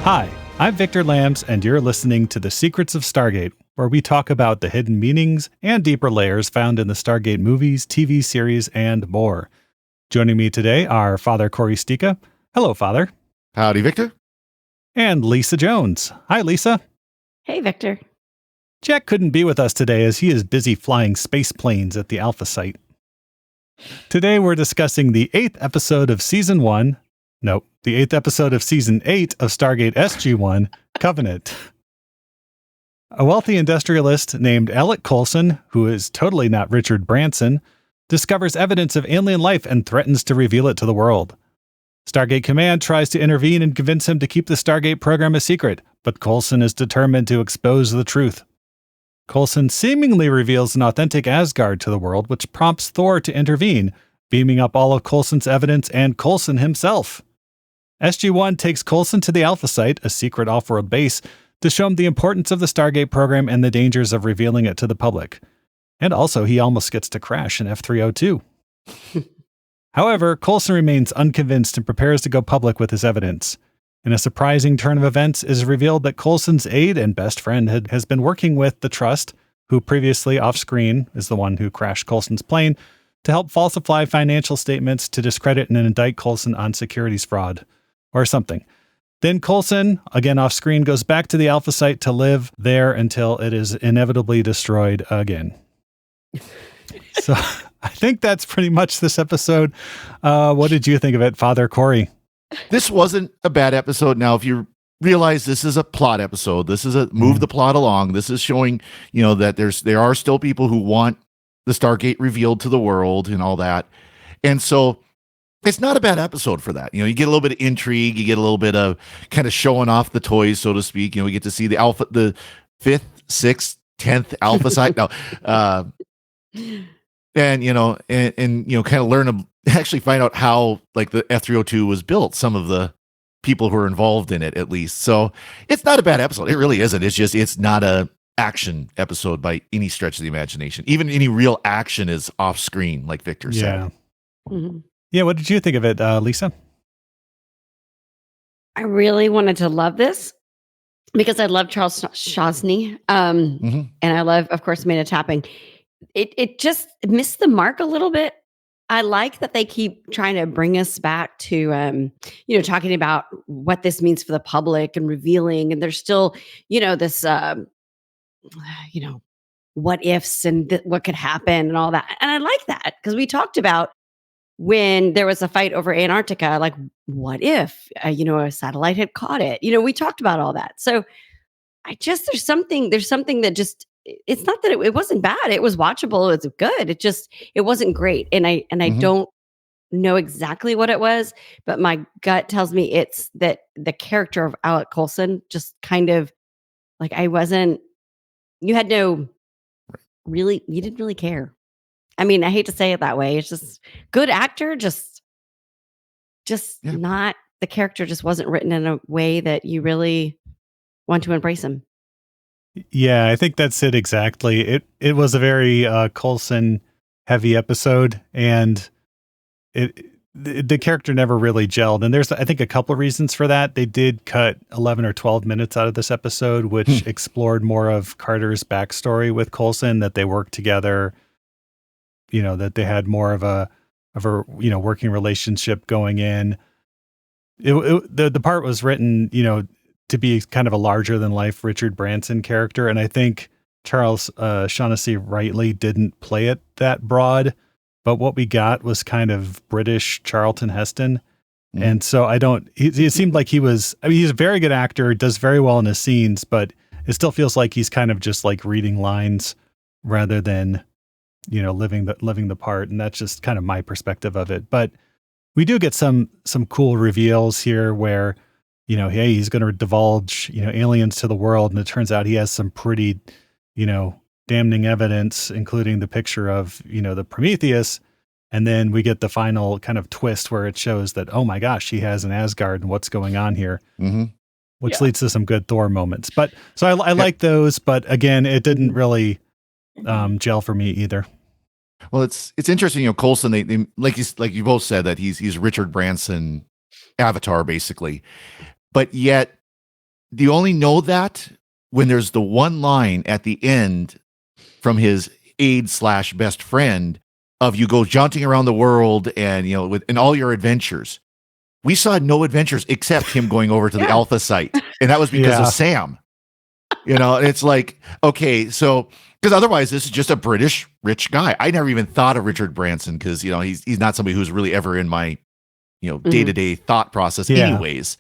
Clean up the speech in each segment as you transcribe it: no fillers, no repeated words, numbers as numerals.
Hi, I'm Victor Lambs, and you're listening to The Secrets of Stargate, where we talk about the hidden meanings and deeper layers found in the Stargate movies, TV series, and more. Joining me today are Father Cory Sticha. Hello, Father. Howdy, Victor. And Lisa Jones. Hi, Lisa. Hey, Victor. Jack couldn't be with us today as he is busy flying space planes at the Alpha site. Today we're discussing the 8th episode of Season 1. Nope, the 8th episode of Season 8 of Stargate SG1, Covenant. A wealthy industrialist named Alec Coulson, who is totally not Richard Branson, discovers evidence of alien life and threatens to reveal it to the world. Stargate Command tries to intervene and convince him to keep the Stargate program a secret, but Coulson is determined to expose the truth. Coulson seemingly reveals an authentic Asgard to the world, which prompts Thor to intervene, beaming up all of Coulson's evidence and Coulson himself. SG1 takes Coulson to the Alpha site, a secret off-world base, to show him the importance of the Stargate program and the dangers of revealing it to the public. And also, he almost gets to crash in F302. However, Coulson remains unconvinced and prepares to go public with his evidence. In a surprising turn of events, it is revealed that Coulson's aide and best friend has been working with the Trust, who previously off-screen is the one who crashed Coulson's plane, to help falsify financial statements to discredit and indict Coulson on securities fraud. Or something. Then Coulson, again off-screen, goes back to the Alpha site to live there until it is inevitably destroyed again. So I think that's pretty much this episode. What did you think of it, Father Cory? This wasn't a bad episode. Now, if you realize this is a plot episode, this is a move the plot along. This is showing, that there are still people who want the Stargate revealed to the world and all that. And so it's not a bad episode for that. You get a little bit of intrigue, you get a little bit of kind of showing off the toys, so to speak. We get to see the 5th, 6th, 10th Alpha site now. And kind of learn actually find out how like the F302 was built, some of the people who are involved in it at least. So it's not a bad episode. It really isn't. It's just it's not a action episode by any stretch of the imagination. Even any real action is off screen, like Victor said. Mm-hmm. Yeah, what did you think of it, Lisa? I really wanted to love this because I love Charles Chosney. And I love, of course, Amanda Tapping. It just missed the mark a little bit. I like that they keep trying to bring us back to, talking about what this means for the public and revealing. And there's still, this, what ifs and what could happen and all that. And I like that because we talked about when there was a fight over Antarctica, like what if, a satellite had caught it? We talked about all that. So there's something that just, it's not that it wasn't bad. It was watchable. It was good. It wasn't great. And I don't know exactly what it was, but my gut tells me it's that the character of Alec Coulson just kind of like, you didn't really care. I mean, I hate to say it that way. It's just good actor, not the character just wasn't written in a way that you really want to embrace him. Yeah, I think that's it exactly. It was a very Coulson heavy episode, and the character never really gelled. And there's, I think, a couple of reasons for that. They did cut 11 or 12 minutes out of this episode, which explored more of Carter's backstory with Coulson, that they worked together, that they had more of a working relationship going in. The part was written, to be kind of a larger than life Richard Branson character. And I think Charles Shaughnessy rightly didn't play it that broad, but what we got was kind of British Charlton Heston. And so it seemed like he's a very good actor, does very well in his scenes, but it still feels like he's kind of just like reading lines rather than, living the part. And that's just kind of my perspective of it. But we do get some cool reveals here where, hey, he's going to divulge, aliens to the world. And it turns out he has some pretty, damning evidence, including the picture of, the Prometheus. And then we get the final kind of twist where it shows that, oh my gosh, he has an Asgard and what's going on here, which leads to some good Thor moments. But so I like those, but again, it didn't really gel for me either. Well, it's interesting, Coulson, they like you both said that he's Richard Branson avatar basically, but yet you only know that when there's the one line at the end from his aide/best friend of you go jaunting around the world and, in all your adventures. We saw no adventures except him going over to the Alpha site. And that was because of Sam. It's like, okay, so, because otherwise this is just a British rich guy. I never even thought of Richard Branson because, he's not somebody who's really ever in my, day-to-day thought process anyways.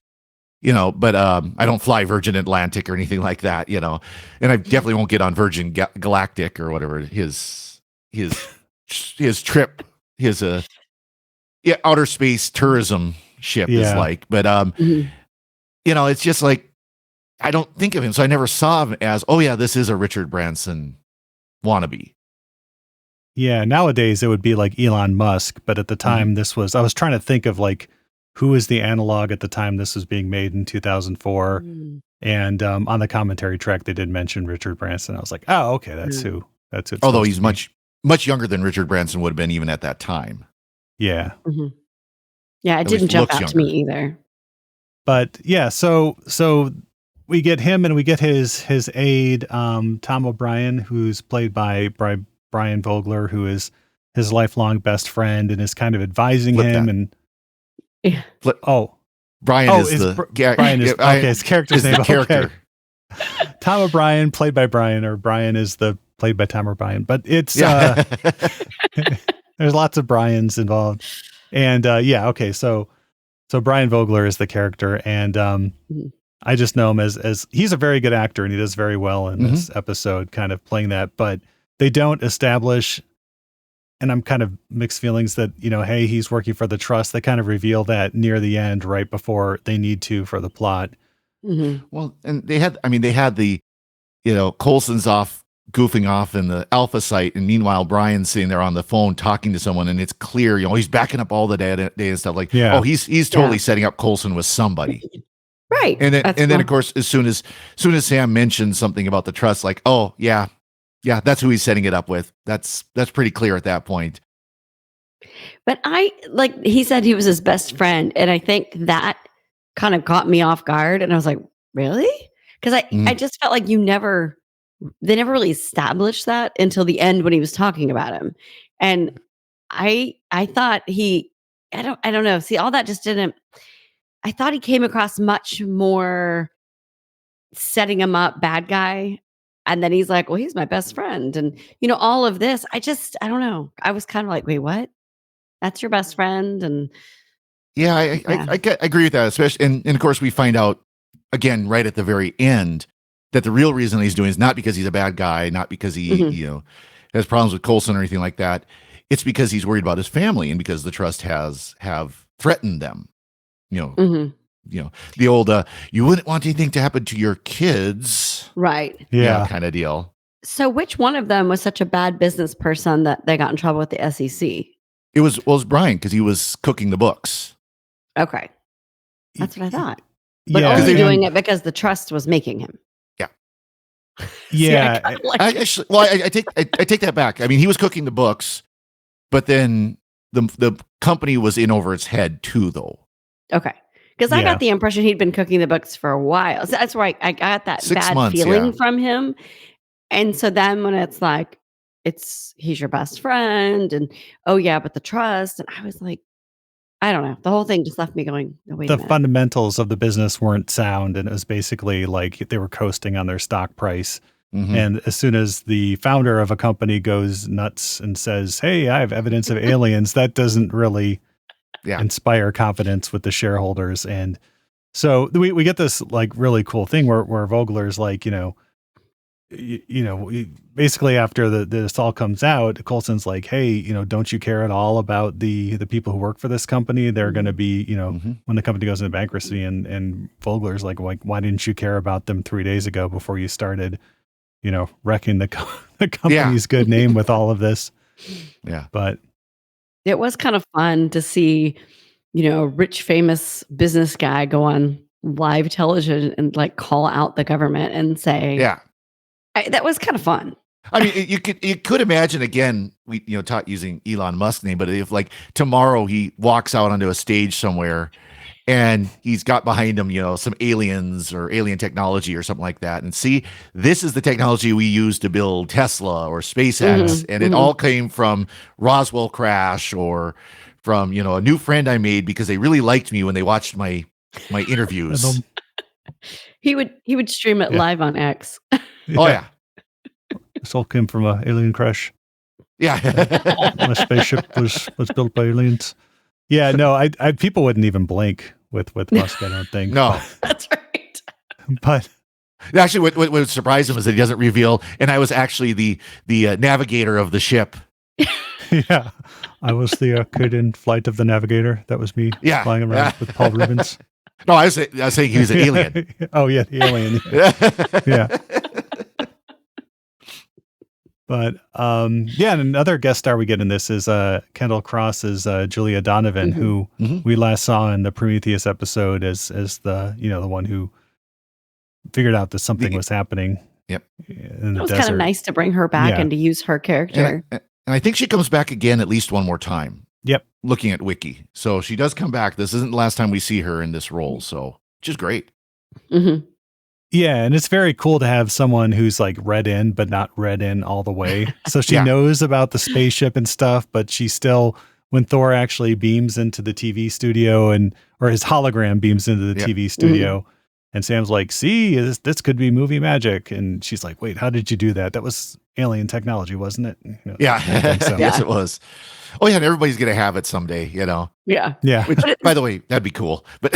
But I don't fly Virgin Atlantic or anything like that, and I definitely won't get on Virgin Galactic or whatever his trip, his outer space tourism ship is like. But it's just like I don't think of him, so I never saw him as, oh yeah, this is a Richard Branson wannabe. Yeah, nowadays it would be like Elon Musk, but at the time I was trying to think of like who was the analog at the time this was being made in 2004. And on the commentary track, they did mention Richard Branson. I was like, oh, okay, that's who. That's it. Although he's much younger than Richard Branson would have been even at that time. Yeah. Yeah, it didn't jump out to me either. But yeah, so we get him and we get his aide, Tom O'Brien, who's played by Brian Vogler, who is his lifelong best friend and is kind of advising him. Brian is his character's name. Character. Okay. Tom O'Brien, played by Brian, or Brian is played by Tom O'Brien, but it's there's lots of Brians involved. And so Brian Vogler is the character, and I just know him as he's a very good actor and he does very well in this episode, kind of playing that, but they don't establish, and I'm kind of mixed feelings that, hey, he's working for the trust. They kind of reveal that near the end, right before they need to for the plot. Well, and they had the, Coulson's off goofing off in the Alpha site, and meanwhile Brian's sitting there on the phone talking to someone, and it's clear, he's backing up all the data and stuff like, he's totally setting up Coulson with somebody. Right. And then of course, as soon as Sam mentioned something about the trust, like, oh yeah, that's who he's setting it up with. That's pretty clear at that point. But he said he was his best friend, and I think that kind of caught me off guard, and I was like, really? Because I just felt like they never really established that until the end when he was talking about him. And I thought I don't know. See, all that just didn't, I thought he came across much more setting him up bad guy. And then he's like, well, he's my best friend. And, all of this, I don't know. I was kind of like, wait, what? That's your best friend? And I agree with that, especially. And of course, we find out again, right at the very end, that the real reason he's doing is not because he's a bad guy, not because he, has problems with Coulson or anything like that. It's because he's worried about his family and because the trust have threatened them. The old, you wouldn't want anything to happen to your kids. Right. Yeah. Kind of deal. So which one of them was such a bad business person that they got in trouble with the SEC? It was Brian, because he was cooking the books. Okay. That's what I thought. But only doing it because the trust was making him. Yeah. Yeah. I take that back. I mean, he was cooking the books, but then the company was in over its head too, though. Okay. Because I got the impression he'd been cooking the books for a while. So that's why I got that 6 bad months, feeling from him. And so then when it's like, he's your best friend, and but the trust. And I was like, I don't know. The whole thing just left me going, no, wait a minute. Fundamentals of the business weren't sound, and it was basically like they were coasting on their stock price. And as soon as the founder of a company goes nuts and says, hey, I have evidence of aliens, that doesn't really inspire confidence with the shareholders. And so we get this like really cool thing where Vogler's like, basically after this all comes out, Coulson's like, hey, don't you care at all about the people who work for this company? They're going to be, when the company goes into bankruptcy, and Vogler's like, why didn't you care about them 3 days ago before you started, wrecking the company's good name with all of this? Yeah. But it was kind of fun to see, a rich, famous business guy go on live television and like call out the government and say, that was kind of fun. I mean, you could imagine, again, we taught using Elon Musk name, but if like tomorrow he walks out onto a stage somewhere and he's got behind him, some aliens or alien technology or something like that. And see, this is the technology we use to build Tesla or SpaceX. And it all came from Roswell crash or from, a new friend I made because they really liked me when they watched my interviews. He would stream it live on X. Oh, yeah. This all came from an alien crash. Yeah. My spaceship was built by aliens. Yeah, no, I people wouldn't even blink with Musk, I don't think. No. That's right. But actually, what surprised him is that he doesn't reveal, and I was actually the navigator of the ship. Yeah, I was the kid in Flight of the Navigator. That was me flying around with Paul Rubens. No, I was saying he was an alien. Oh, yeah, the alien. Yeah. But and another guest star we get in this is Kendall Cross as Julia Donovan, who we last saw in the Prometheus episode as the the one who figured out that something was happening. Yep. It was kind of nice to bring her back and to use her character. And I think she comes back again at least one more time. Yep. Looking at Wiki. So she does come back. This isn't the last time we see her in this role. So, which is great. Mm-hmm. Yeah, and it's very cool to have someone who's like read in, but not read in all the way. So she knows about the spaceship and stuff, but she still, when Thor actually beams into the TV studio or his hologram beams into the TV studio, and Sam's like, see, this could be movie magic. And she's like, wait, how did you do that? That was alien technology, wasn't it? Yeah. So. Yes, it was. Oh, yeah, and everybody's going to have it someday, Yeah. Yeah. Which, by the way, that'd be cool. But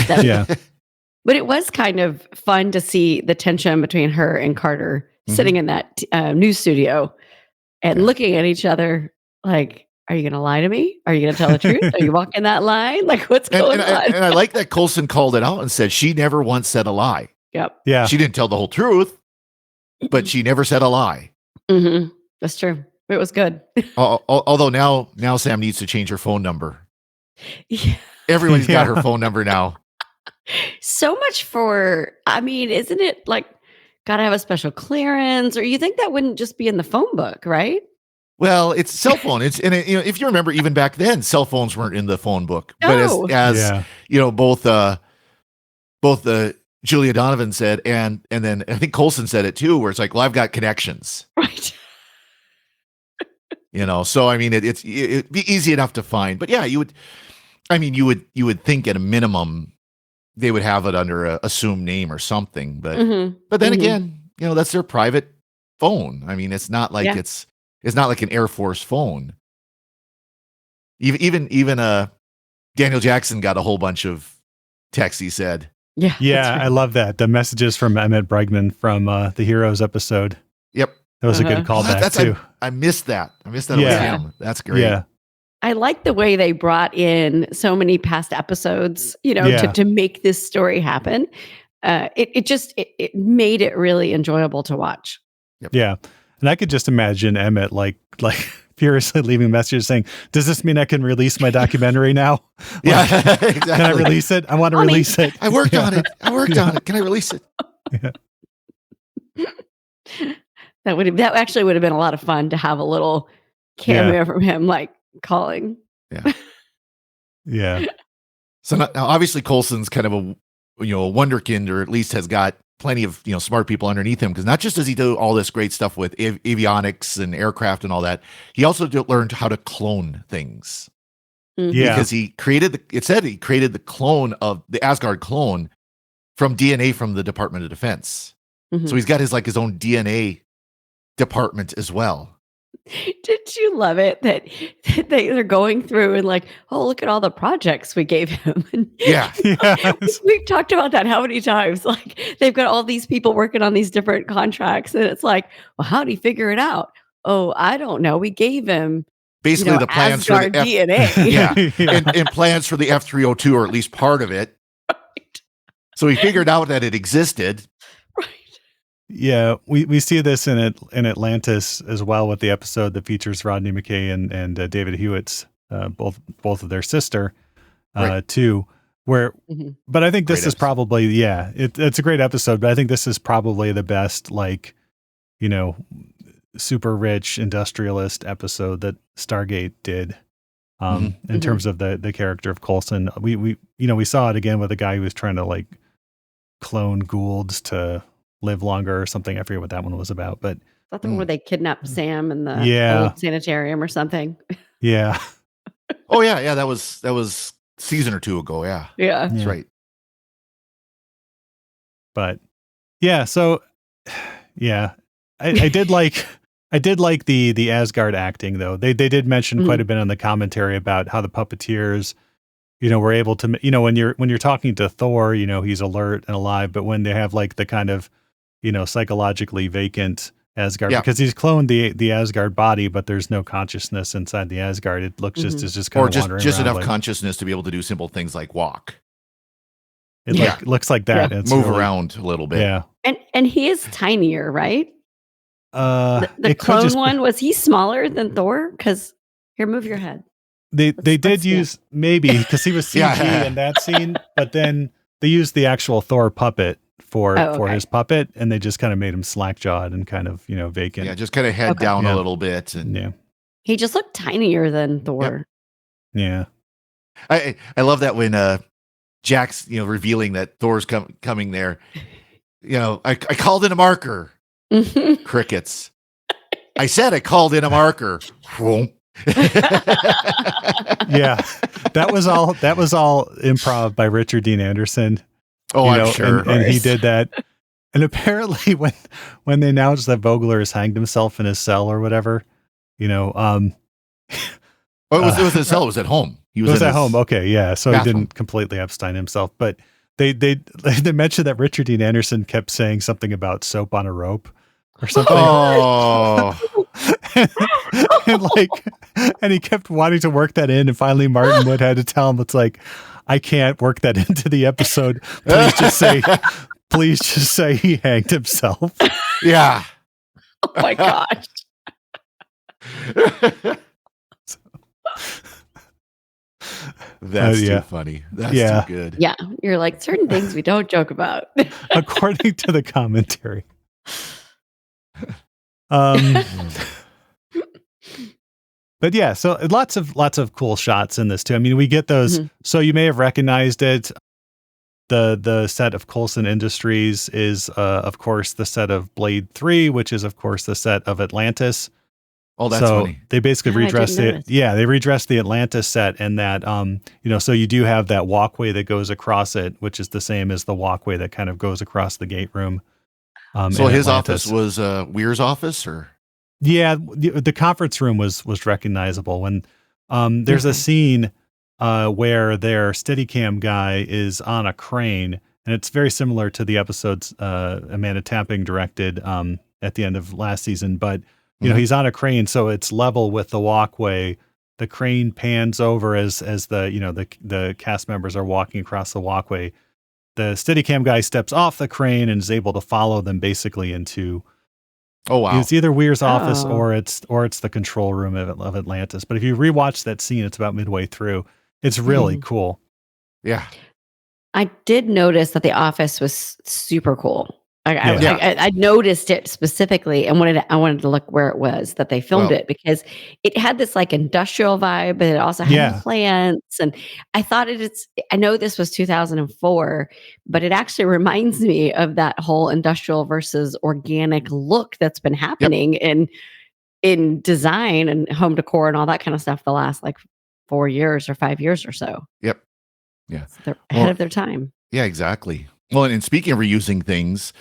But it was kind of fun to see the tension between her and Carter sitting in that news studio and looking at each other like, are you going to lie to me? Are you going to tell the truth? Are you walking that line? Like, what's going on? And I like that Coulson called it out and said she never once said a lie. Yep. Yeah. She didn't tell the whole truth, but she never said a lie. Mm-hmm. That's true. It was good. Although now Sam needs to change her phone number. Yeah. Everybody's got her phone number now. So much isn't it like got to have a special clearance, or you think that wouldn't just be in the phone book, right? Well, it's cell phone. If you remember, even back then, cell phones weren't in the phone book. No. But as both Julia Donovan said, and then I think Coulson said it too, where it's like, well, I've got connections, right? So I mean, it'd be easy enough to find. But yeah, you would think at a minimum they would have it under a assumed name or something. But but then again, that's their private phone. I mean, it's not like it's not like an Air Force phone. Even Daniel Jackson got a whole bunch of texts, he said. Yeah. Yeah, right. I love that. The messages from Emmett Bregman from the Heroes episode. Yep. That was a good callback too. I missed that. With him. That's great. Yeah. I like the way they brought in so many past episodes, to make this story happen. It made it really enjoyable to watch. Yep. Yeah. And I could just imagine Emmett like furiously leaving messages saying, does this mean I can release my documentary now? Exactly. Can I release it? I want to release it. I worked on it. Can I release it? Yeah. That actually would have been a lot of fun to have a little cameo from him, like calling. Yeah. Yeah. So now obviously Coulson's kind of a wonderkind, or at least has got plenty of smart people underneath him, because not just does he do all this great stuff with avionics and aircraft and all that, he also learned how to clone things. Yeah, because he created the clone of the Asgard clone from DNA from the Department of Defense. So he's got his own DNA department as well. Did you love it that they're going through and like, oh, look at all the projects we gave him? And we've talked about that how many times? Like, they've got all these people working on these different contracts, and it's like, well, how did he figure it out? Oh, I don't know. We gave him basically the plans for the DNA, and plans for the F-302, or at least part of it. Right. So he figured out that it existed. Yeah, we see this in Atlantis as well, with the episode that features Rodney McKay and David Hewitt's both of their sister too. Where, but I think this is probably it's a great episode, but I think this is probably the best super rich industrialist episode that Stargate did. in terms of the character of Coulson. We saw it again with a guy who was trying to like clone Goulds to live longer or something. I forget what that one was about, but Is that the one where they kidnapped Sam in the Yeah. old sanitarium or something? yeah, Oh yeah, that was season or two ago. Yeah, Yeah. that's Yeah. right. but yeah, so yeah, I did like the Asgard acting though. They did mention quite a bit on the commentary about how the puppeteers, were able to, when you're talking to Thor, he's alert and alive, but when they have like the kind of, psychologically vacant Asgard, Yeah. because he's cloned the Asgard body, but there's no consciousness inside the Asgard. It looks just kind Or of just wandering just around, enough like, consciousness to be able to do simple things like walk, Yeah. looks like that. It's move really- around a little bit. Yeah. And he is tinier, right? The It could clone just be- one, was he smaller than Thor? Because here, move your head. They did let's see. use maybe because he was CG Yeah. in that scene, but then they used the actual Thor puppet for okay. his puppet, and they just kind of made him slack jawed and kind of vacant. Yeah, just kind of head Okay. down Yeah. a little bit, and Yeah, He just looked tinier than Thor. yeah, I love that when Jack's revealing that Thor's coming there. I called in a marker. Crickets. I said I called in a marker. Whoom. yeah. That was all improv by Richard Dean Anderson. Oh, I'm sure. and he did that. And apparently, when they announced that Vogler has hanged himself in his cell or whatever, It was his cell. It was at home. He was in at home. Okay, yeah. So bathroom. he didn't completely Epstein himself, but they mentioned that Richard Dean Anderson kept saying something about soap on a rope or something. Oh, and he kept wanting to work that in, and finally Martin Wood had to tell him, it's like, I can't work that into the episode. Please just say he hanged himself. yeah. Oh my gosh. That's yeah. too funny. That's Yeah. too good. Yeah. You're like, certain things we don't joke about. According to the commentary. But yeah, so lots of cool shots in this too. I mean, we get those. So you may have recognized it. The set of Coulson Industries is, of course, the set of Blade 3, which is, of course, the set of Atlantis. Oh, that's funny. They basically I didn't redressed it. notice. Yeah, they redressed the Atlantis set, and that, so you do have that walkway that goes across it, which is the same as the walkway that kind of goes across the gate room. So in his Atlantis. office was Weir's office, or Yeah, the conference room was recognizable. When there's a scene where their Steadicam guy is on a crane, and it's very similar to the episodes Amanda Tapping directed at the end of last season. But he's on a crane, so it's level with the walkway. The crane pans over as the cast members are walking across the walkway. The Steadicam guy steps off the crane and is able to follow them basically into. oh wow, It's either Weir's office Oh. or it's the control room of Atlantis. But if you rewatch that scene, it's about midway through. It's really cool. yeah, I did notice that the office was super cool. Yeah. I noticed it specifically and I wanted to look where it was that they filmed it, because it had this like industrial vibe, but it also had plants. And I thought I know this was 2004, but it actually reminds me of that whole industrial versus organic look that's been happening in design and home decor and all that kind of stuff the last like 4 years or 5 years or so. yep, yeah. They're ahead of their time. Yeah, exactly. Well, and speaking of reusing things,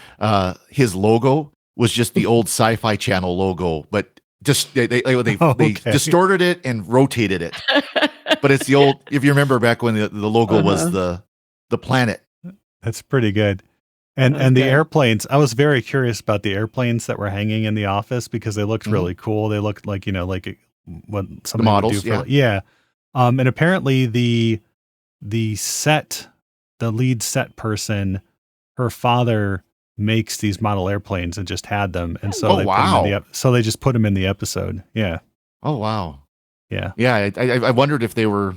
his logo was just the old Sci-Fi Channel logo, but just they distorted it and rotated it. But it's the old. If you remember back when the logo was the planet. That's pretty good. And the airplanes. I was very curious about the airplanes that were hanging in the office because they looked really cool. They looked like what somebody models, would do for and apparently the lead set person, her father makes these model airplanes and just had them, and so they just put them in the episode. Yeah. Oh wow. Yeah. Yeah. I wondered if they were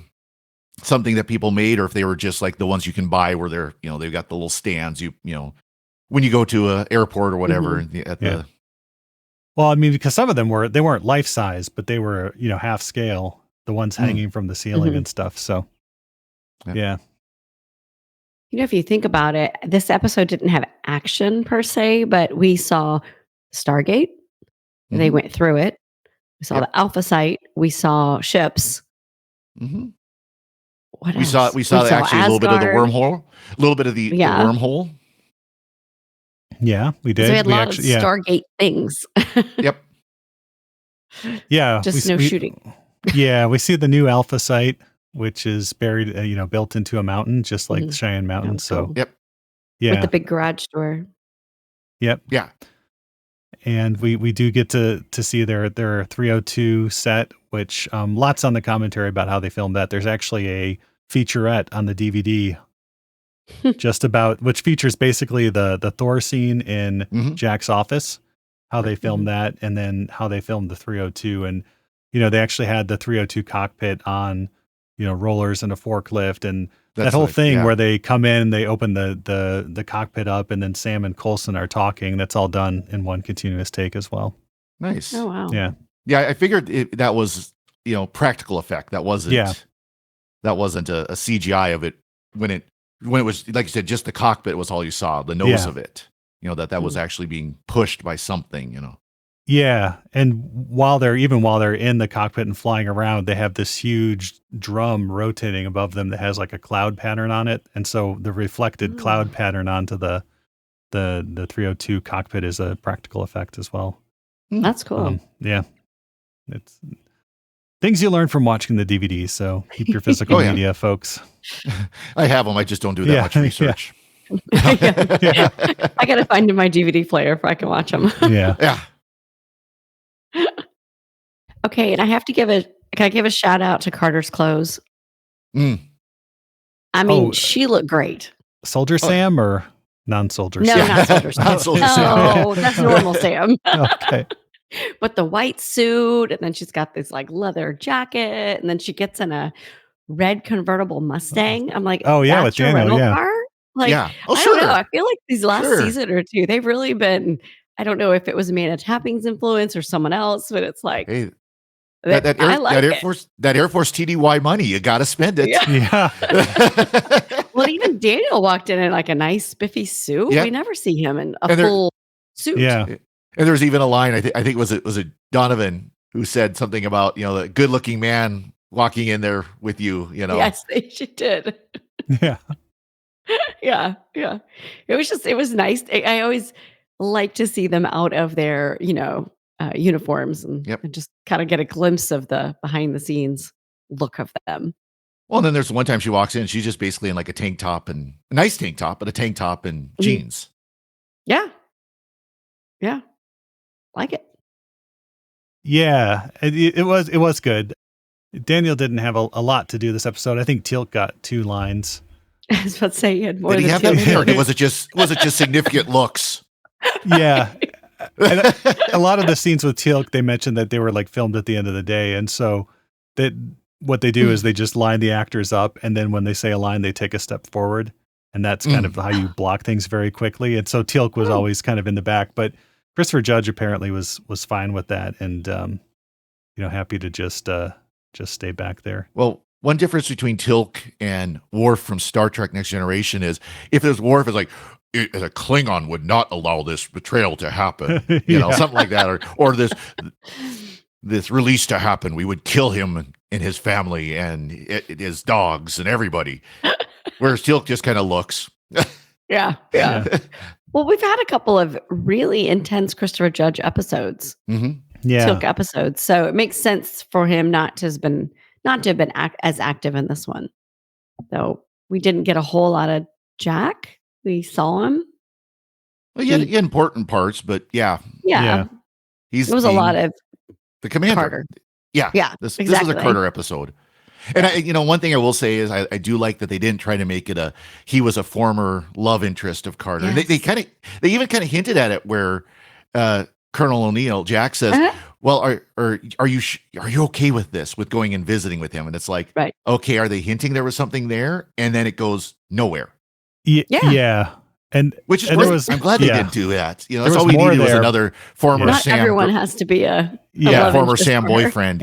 something that people made, or if they were just like the ones you can buy where they're they've got the little stands. When you go to a airport or whatever Well, I mean, because some of them weren't life size, but they were half scale. the ones hanging from the ceiling and stuff. So, yeah. If you think about it, this episode didn't have action per se, but we saw Stargate. They went through it. We saw the Alpha Site. We saw ships. What else? We saw actually Asgard. a little bit of the wormhole. A little bit of the wormhole. Yeah, we did. So we had a lot of Stargate things. Yep. Yeah. Just no shooting. Yeah, we see the new Alpha Site, which is buried, built into a mountain, just like Cheyenne Mountain. So, yep. Yeah. With the big garage door. Yep. Yeah. And we do get to see their 302 set, which lots on the commentary about how they filmed that. There's actually a featurette on the DVD just about, which features basically the Thor scene in Jack's office, how they filmed that, and then how they filmed the 302. And, they actually had the 302 cockpit on, rollers and a forklift, and that whole thing where they come in, they open the cockpit up, and then Sam and Coulson are talking. That's all done in one continuous take as well. Nice. Oh, wow. Yeah. Yeah. I figured that was, practical effect. That wasn't a CGI of it when it was, like you said, just the cockpit was all you saw, the nose of it, that was actually being pushed by something, Yeah. And while they're in the cockpit and flying around, they have this huge drum rotating above them that has like a cloud pattern on it. And so the reflected cloud pattern onto the 302 cockpit is a practical effect as well. That's cool. Yeah. It's things you learn from watching the DVD. So keep your physical media, folks. I have them. I just don't do that much research. I got to find in my DVD player if I can watch them. Yeah. Okay, and can I give a shout out to Carter's clothes? I mean, she looked great. Soldier Sam or non-soldier No, Sam? not Soldier Sam. Non-soldier No, that's normal Sam. Okay. But the white suit, and then she's got this like leather jacket, and then she gets in a red convertible Mustang. I'm like, oh yeah, that's with your Daniel, rental car? Like, Oh, I don't know. I feel like these last season or two, they've really been. I don't know if it was Amanda Tapping's influence or someone else, but it's like, hey, that Air Force TDY money, you got to spend it. Yeah. Well, even Daniel walked in like a nice spiffy suit. Yeah. We never see him in a full suit. Yeah. And there's even a line, I think was it Donovan who said something about, the good looking man walking in there with you, Yes, she did. Yeah. Yeah. It was nice. I always like to see them out of their, uniforms and just kind of get a glimpse of the behind the scenes look of them. Well, and then there's one time she walks in, she's just basically in like a tank top, and a nice tank top, but a tank top and jeans. Yeah. Like it. Yeah. It was good. Daniel didn't have a lot to do this episode. I think Teal'c got 2 lines. I was about to say he had more Did he than have two. that? Or was it just significant looks? Yeah. And a lot of the scenes with Teal'c, they mentioned that they were like filmed at the end of the day. And so what they do is they just line the actors up. And then when they say a line, they take a step forward. And that's kind of how you block things very quickly. And so Teal'c was always kind of in the back, but Christopher Judge apparently was fine with that. And, happy to just stay back there. Well, one difference between Teal'c and Worf from Star Trek Next Generation is if there's Worf is like, a Klingon would not allow this betrayal to happen, something like that, or this release to happen. We would kill him and his family and his dogs and everybody. Whereas Teal'c just kind of looks. Yeah. Well, we've had a couple of really intense Christopher Judge episodes. Teal'c episodes, so it makes sense for him not to have been as active in this one. Though we didn't get a whole lot of Jack. We saw him. Well, he had important parts, but yeah. It was a lot of the commander. Carter. Yeah. This was a Carter episode. And one thing I will say is I do like that they didn't try to make it he was a former love interest of Carter. Yes. They even kind of hinted at it where Colonel O'Neill, Jack says, well, are you okay with this, with going and visiting with him? And it's like, okay, are they hinting there was something there? And then it goes nowhere. Yeah. And which is great. I'm glad they didn't do that. That's all we needed was another former Not Sam. Everyone has to be a former Sam boyfriend,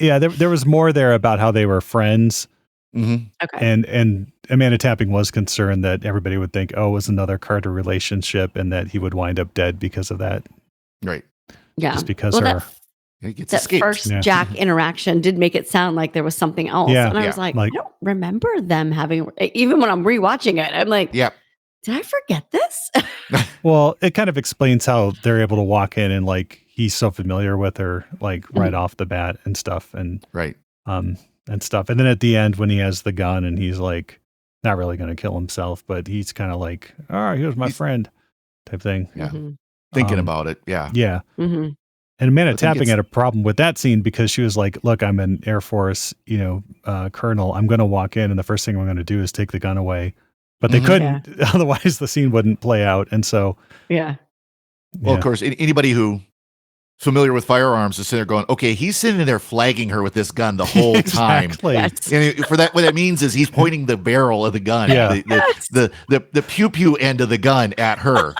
Yeah, there was more there about how they were friends. Mm-hmm. Okay. And Amanda Tapping was concerned that everybody would think, oh, it was another Carter relationship and that he would wind up dead because of that. Right. Yeah. Just because well, her. He gets that escaped. first Yeah. Jack interaction did make it sound like there was something else. Yeah. And I was like, I don't remember them having, even when I'm rewatching it, I'm like, Yeah. did I forget this? Well, it kind of explains how they're able to walk in and like he's so familiar with her, like right off the bat and stuff. And right. And stuff. And then at the end when he has the gun and he's like not really going to kill himself, but he's kind of like, all right, here's my friend type thing. Yeah. Mm-hmm. Thinking about it. Yeah. Yeah. Mm-hmm. And Amanda Tapping had a problem with that scene because she was like, look, I'm an Air Force, colonel. I'm going to walk in and the first thing I'm going to do is take the gun away. But they couldn't, otherwise the scene wouldn't play out. And so, yeah. Well, of course, anybody who familiar with firearms is sitting there going, okay, he's sitting there flagging her with this gun the whole time. Yes. And for that, what that means is he's pointing the barrel of the gun, the pew end of the gun at her.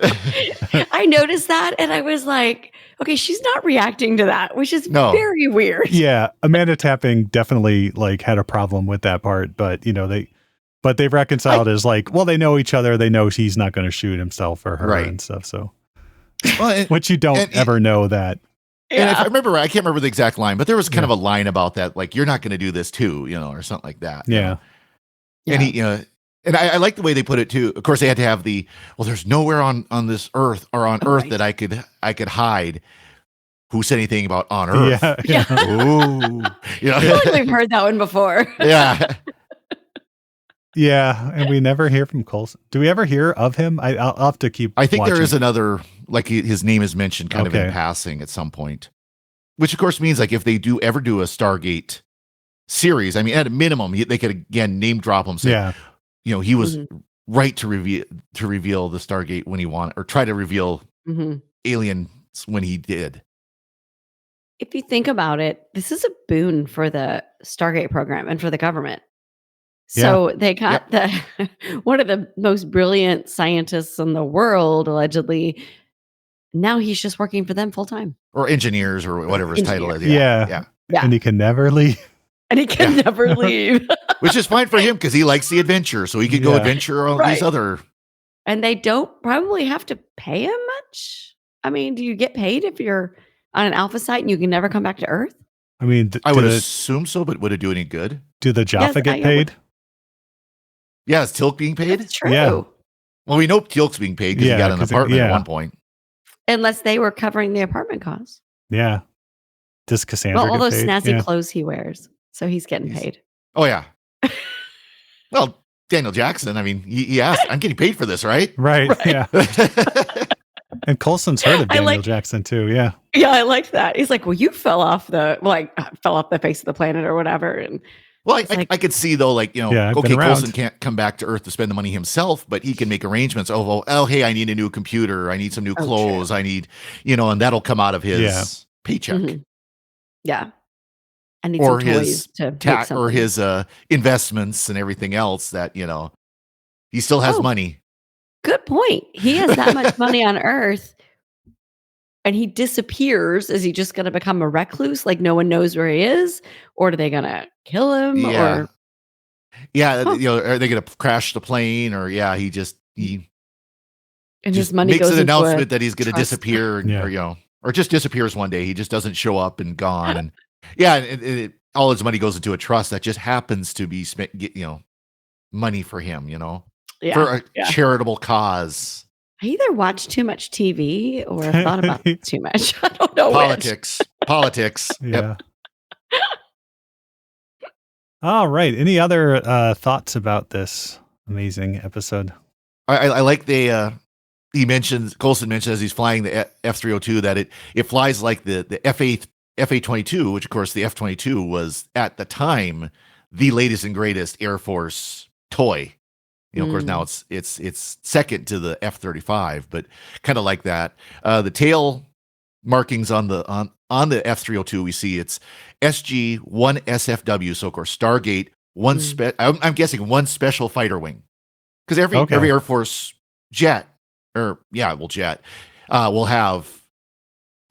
I noticed that and I was like, okay, she's not reacting to that, which is very weird. Yeah. Amanda Tapping definitely like had a problem with that part, but they've reconciled as like, well, they know each other. They know he's not going to shoot himself or her and stuff. So, well, which you don't ever know that. And if I remember right, I can't remember the exact line, but there was kind of a line about that, like, you're not going to do this too, or something like that. Yeah. And he, and I like the way they put it too. Of course, they had to have there's nowhere on this earth or on Earth that I could hide. Who said anything about on Earth? Yeah. Ooh. I feel like we've heard that one before. Yeah. Yeah, and we never hear from Coulson. Do we ever hear of him? I'll have to keep I think watching. there is another, like his name is mentioned kind of in passing at some point. Which of course means like if they do ever do a Stargate series, I mean at a minimum they could again name drop him, say, he was right to reveal the Stargate when he wanted, or try to reveal aliens when he did. If you think about it, this is a boon for the Stargate program and for the government. So they got one of the most brilliant scientists in the world, allegedly. Now he's just working for them full time. Or engineers or whatever his title is. Yeah. And he can never leave. And he can never leave. Which is fine for him because he likes the adventure. So he could go adventure on these other. And they don't probably have to pay him much. I mean, do you get paid if you're on an alpha site and you can never come back to Earth? I mean, I would assume so, but would it do any good? Do the Jaffa get paid? Yeah, is Teal'c being paid? That's true. Yeah. Well, we know Teal'c's being paid because he got an apartment at one point. Unless they were covering the apartment costs. Yeah. Does Cassandra all get those paid? snazzy clothes he wears. So he's getting paid. Oh, yeah. Well, Daniel Jackson, I mean, he asked, I'm getting paid for this, right? Right. Yeah. And Coulson's heard of Daniel Jackson too. Yeah. Yeah, I like that. He's like, well, you fell off the face of the planet or whatever. And well, I could see though, like, okay, Coulson can't come back to Earth to spend the money himself, but he can make arrangements. Oh, hey, I need a new computer. I need some new clothes. I need, and that'll come out of his paycheck. Mm-hmm. Yeah. And or his tax or his investments and everything else that, he still has money. Good point. He has that much money on Earth and he disappears. Is he just going to become a recluse? Like no one knows where he is? Or are they going to kill him? Yeah. Are they going to crash the plane? Or he and his money makes goes an into announcement that he's going to disappear or just disappears one day. He just doesn't show up and gone. And all his money goes into a trust that just happens to be spent, money for him, for a charitable cause. I either watched too much TV or thought about it too much. I don't know. Politics. Yeah. All right. Any other thoughts about this amazing episode? I like Coulson mentioned as he's flying the F-302 that it flies like the F-A-22, which of course the F-22 was at the time the latest and greatest Air Force toy. Of course now it's second to the F-35, but kind of like that. The tail markings on the F-302 we see it's SG1 SFW, so of course Stargate I'm guessing one special fighter wing, because every Air Force jet will have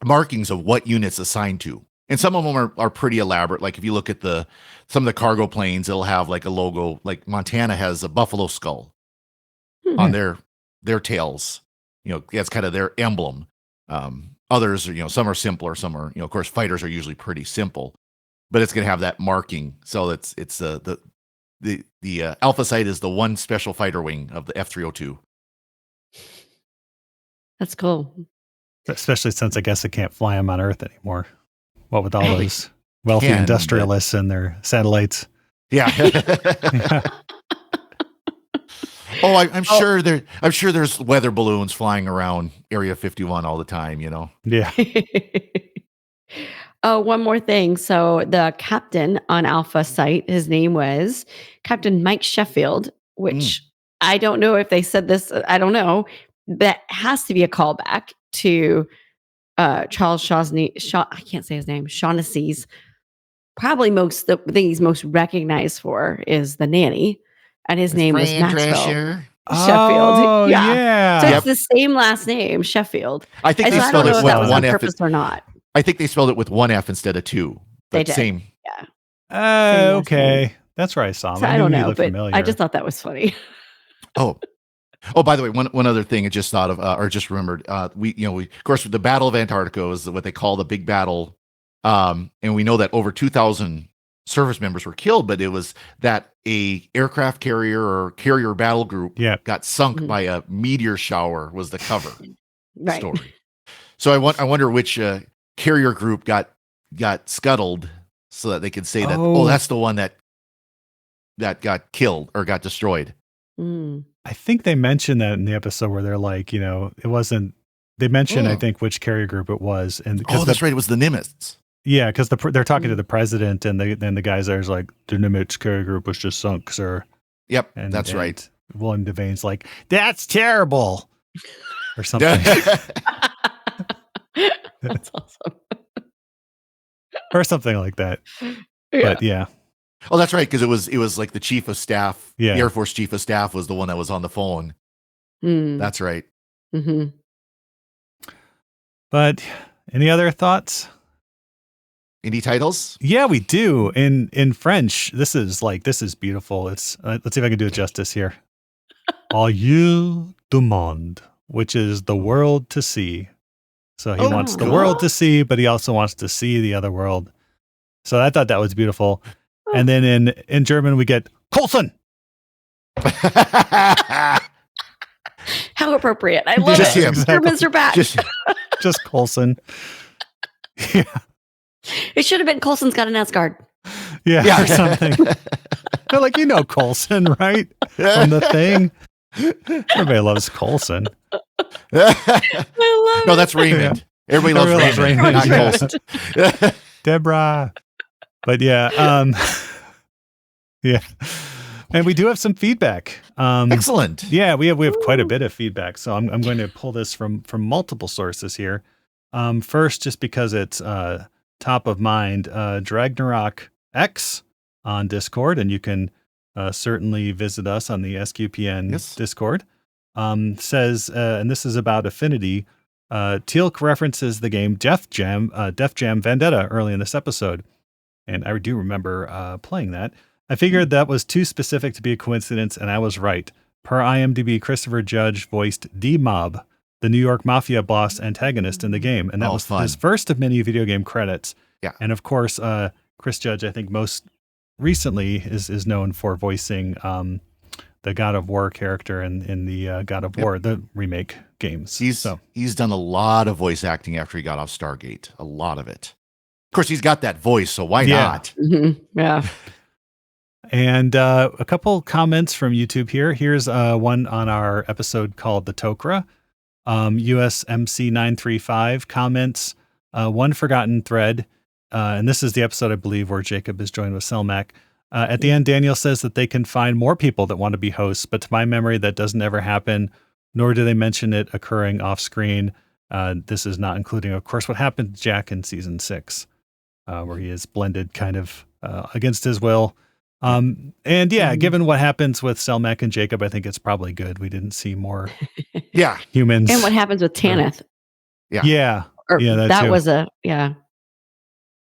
markings of what units assigned to. And some of them are pretty elaborate. Like if you look at some of the cargo planes, it'll have like a logo. Like Montana has a buffalo skull on their tails. That's kind of their emblem. Others, some are simpler. Some are, of course, fighters are usually pretty simple, but it's going to have that marking. So it's the Alpha Site is the one special fighter wing of the F-302. That's cool. Especially since I guess it can't fly them on Earth anymore. What with all those wealthy industrialists and their satellites. Yeah. Yeah. Oh, I'm sure there's weather balloons flying around Area 51 all the time, Yeah. Oh, one more thing. So the captain on Alpha Site, his name was Captain Mike Sheffield, which I don't know if they said this. I don't know. That has to be a callback to Charles Shaughnessy. I can't say his name. Shaughnessy's. Probably the thing he's most recognized for is The Nanny, and his name was Maxwell Sheffield. Oh, yeah. So it's the same last name, Sheffield. I think they spelled it with one F or not. I think they spelled it with one F instead of two. But they did. Same. Yeah. Okay. That's where I saw him. So I don't know, but familiar. I just thought that was funny. Oh, by the way, one other thing I just thought of, or just remembered. We of course, the Battle of Antarctica is what they call the big battle. And we know that over 2,000 service members were killed, but it was that a aircraft carrier or carrier battle group got sunk by a meteor shower was the cover story. So I wonder which carrier group got scuttled so that they could say that, that's the one that got killed or got destroyed. I think they mentioned that in the episode where they're like, it wasn't, they mentioned, I think, which carrier group it was. And that's right. It was the Nimitz. Yeah, because they're talking to the president, and then the guys there's like, the Nimitz carrier group was just sunk, sir. Yep, and that's right. William Devane's like, that's terrible, or something. That's awesome. Or something like that. Yeah. But yeah. Oh, that's right, because it was like the chief of staff, the Air Force chief of staff was the one that was on the phone. That's right. Mm-hmm. But any other thoughts? Any titles? Yeah, we do. In French, this is beautiful. It's let's see if I can do it justice here. Au lieu du monde, which is the world to see. So he wants the world to see, but he also wants to see the other world. So I thought that was beautiful. And then in German, we get Coulson. How appropriate. I love it. Exactly. Germans are back. Just Coulson. Yeah. It should have been Coulson's got an S-guard. Yeah, or something. They're like, Coulson, right? From The Thing. Everybody loves Coulson. I love No, that's Raymond. Yeah. Everybody loves Raymond, not Coulson. Deborah. But yeah. Yeah. And we do have some feedback. Excellent. Yeah, we have quite a bit of feedback. So I'm going to pull this from multiple sources here. First, just because it's top of mind, Dragnarok X on Discord, and you can certainly visit us on the SQPN Discord. Says, and this is about Affinity. Teal'c references the game Def Jam Vendetta early in this episode, and I do remember playing that. I figured that was too specific to be a coincidence, and I was right. Per IMDb, Christopher Judge voiced D-Mob, the New York Mafia boss antagonist in the game, and that was his first of many video game credits. Yeah, and of course, Chris Judge, I think most recently is known for voicing the God of War character in the God of War, the remake games. He's done a lot of voice acting after he got off Stargate, a lot of it. Of course, he's got that voice, so why not? Mm-hmm. Yeah. And a couple comments from YouTube here. Here's one on our episode called The Tok'ra. USMC935 comments, one forgotten thread. And this is the episode, I believe, where Jacob is joined with Selmac. At the end, Daniel says that they can find more people that want to be hosts, but to my memory, that doesn't ever happen, nor do they mention it occurring off screen. This is not including, of course, what happened to Jack in season 6, where he is blended kind of against his will. And yeah, given what happens with Selmac and Jacob, I think it's probably good we didn't see more humans. And what happens with Tanith? Yeah. That was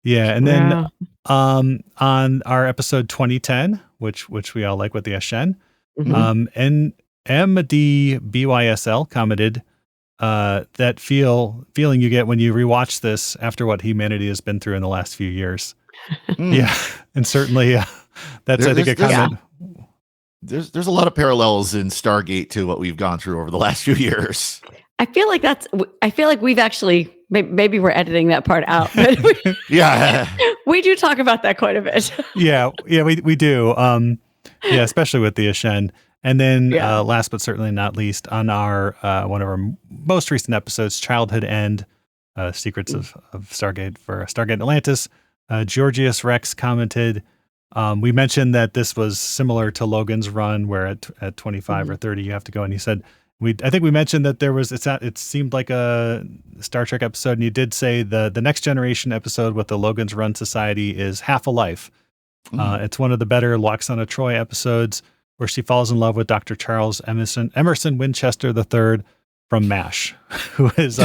Yeah, and then on our episode 2010, which we all like with the SG1, and MDBYSL commented that feeling you get when you rewatch this after what humanity has been through in the last few years. Yeah, and certainly that's I think a comment. There's a lot of parallels in Stargate to what we've gone through over the last few years. I feel like we've actually, maybe we're editing that part out, but we do talk about that quite a bit. yeah, we do. Yeah, especially with the SG1. And then last but certainly not least, on our one of our most recent episodes, Childhood End, Secrets of Stargate for Stargate Atlantis, Georgius Rex commented, we mentioned that this was similar to Logan's run, where at 25 or 30 you have to go, and he said, I think we mentioned that it seemed like a Star Trek episode, and you did say the Next Generation episode with the Logan's Run Society is half a life. It's one of the better Loxana Troy episodes, where she falls in love with Dr. Charles Emerson Winchester III from MASH, who is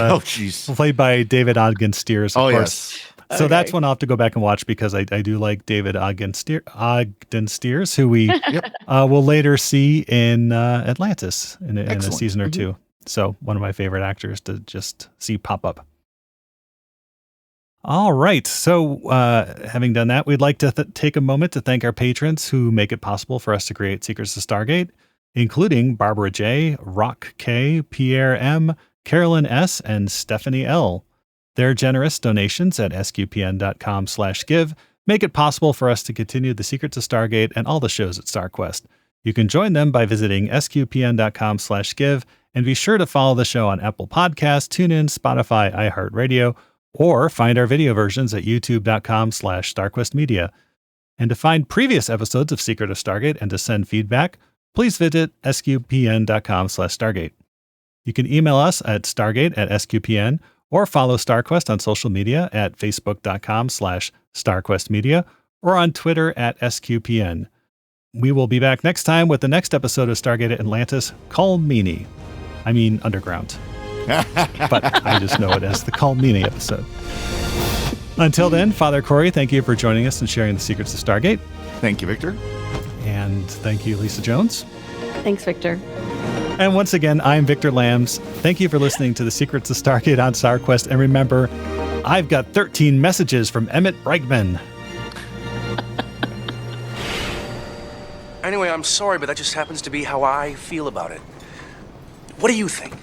played by David Ogden Stiers, of course. Yes. So that's one I'll have to go back and watch, because I do like David Ogden Stiers, who we will later see in Atlantis in a season or two. So one of my favorite actors to just see pop up. All right. So having done that, we'd like to take a moment to thank our patrons who make it possible for us to create Secrets of Stargate, including Barbara J., Rock K., Pierre M., Carolyn S., and Stephanie L. Their generous donations at sqpn.com/give make it possible for us to continue the Secrets of Stargate and all the shows at StarQuest. You can join them by visiting sqpn.com/give, and be sure to follow the show on Apple Podcasts, TuneIn, Spotify, iHeartRadio, or find our video versions at youtube.com/StarQuestMedia. And to find previous episodes of Secret of Stargate and to send feedback, please visit sqpn.com/Stargate. You can email us at stargate@sqpn, or follow StarQuest on social media at facebook.com/StarQuestMedia, or on Twitter at SQPN. We will be back next time with the next episode of Stargate Atlantis, Culmini. I mean Underground. But I just know it as the Culmini episode. Until then, Father Cory, thank you for joining us and sharing the secrets of Stargate. Thank you, Victor. And thank you, Lisa Jones. Thanks, Victor. And once again, I'm Victor Lambs. Thank you for listening to the Secrets of Stargate on StarQuest. And remember, I've got 13 messages from Emmett Bregman. Anyway, I'm sorry, but that just happens to be how I feel about it. What do you think?